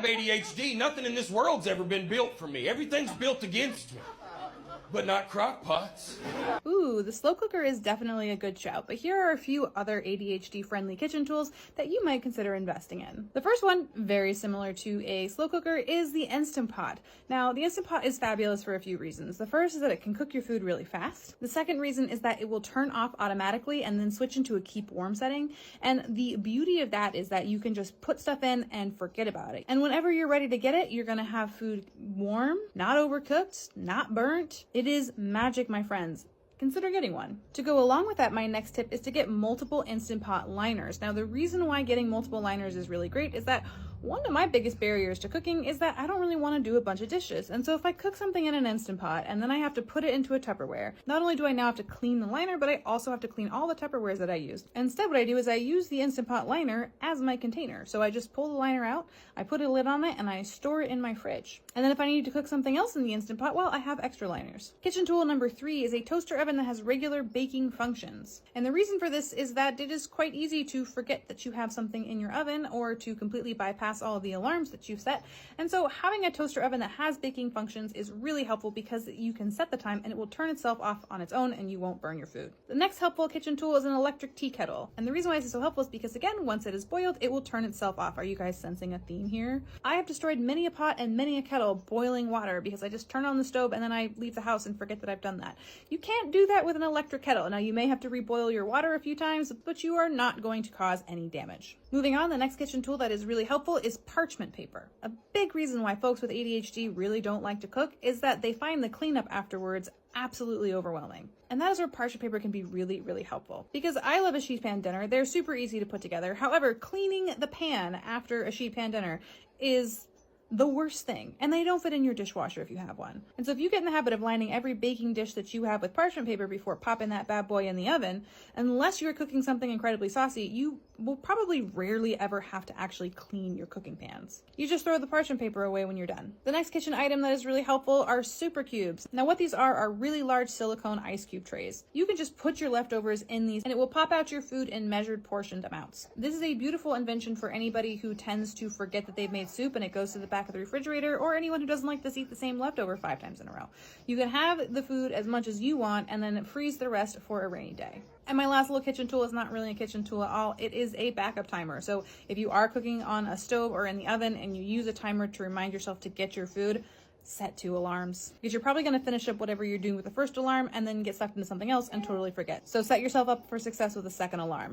have ADHD. Nothing in this world's ever been built for me. Everything's built against me. But not crock pots. Ooh, the slow cooker is definitely a good shout, but here are a few other ADHD-friendly kitchen tools that you might consider investing in. The first one, very similar to a slow cooker, is the Instant Pot. Now, the Instant Pot is fabulous for a few reasons. The first is that it can cook your food really fast. The second reason is that it will turn off automatically and then switch into a keep warm setting. And the beauty of that is that you can just put stuff in and forget about it. And whenever you're ready to get it, you're gonna have food warm, not overcooked, not burnt. It is magic, my friends. Consider getting one. To go along with that, my next tip is to get multiple Instant Pot liners. Now, the reason why getting multiple liners is really great is that one of my biggest barriers to cooking is that I don't really want to do a bunch of dishes. And so if I cook something in an Instant Pot and then I have to put it into a Tupperware, not only do I now have to clean the liner, but I also have to clean all the Tupperwares that I used. Instead, what I do is I use the Instant Pot liner as my container. So I just pull the liner out, I put a lid on it, and I store it in my fridge. And then if I need to cook something else in the Instant Pot, well, I have extra liners. Kitchen tool number 3 is a toaster oven that has regular baking functions. And the reason for this is that it is quite easy to forget that you have something in your oven or to completely bypass all of the alarms that you've set. And so having a toaster oven that has baking functions is really helpful because you can set the time and it will turn itself off on its own and you won't burn your food. The next helpful kitchen tool is an electric tea kettle. And the reason why this is so helpful is because, again, once it is boiled, it will turn itself off. Are you guys sensing a theme here? I have destroyed many a pot and many a kettle boiling water because I just turn on the stove and then I leave the house and forget that I've done that. You can't do that with an electric kettle. Now, you may have to reboil your water a few times, but you are not going to cause any damage. Moving on, the next kitchen tool that is really helpful is parchment paper. A big reason why folks with ADHD really don't like to cook is that they find the cleanup afterwards absolutely overwhelming. And that is where parchment paper can be really, really helpful. Because I love a sheet pan dinner, they're super easy to put together. However, cleaning the pan after a sheet pan dinner is the worst thing. And they don't fit in your dishwasher if you have one. And so if you get in the habit of lining every baking dish that you have with parchment paper before popping that bad boy in the oven, unless you're cooking something incredibly saucy, you will probably rarely ever have to actually clean your cooking pans. You just throw the parchment paper away when you're done. The next kitchen item that is really helpful are super cubes. Now what these are really large silicone ice cube trays. You can just put your leftovers in these and it will pop out your food in measured portioned amounts. This is a beautiful invention for anybody who tends to forget that they've made soup and it goes to the back of the refrigerator, or anyone who doesn't like to eat the same leftover 5 times in a row. You can have the food as much as you want and then freeze the rest for a rainy day. And my last little kitchen tool is not really a kitchen tool at all. It is a backup timer. So if you are cooking on a stove or in the oven and you use a timer to remind yourself to get your food, set 2 alarms. Because you're probably going to finish up whatever you're doing with the first alarm and then get sucked into something else and totally forget. So set yourself up for success with a second alarm.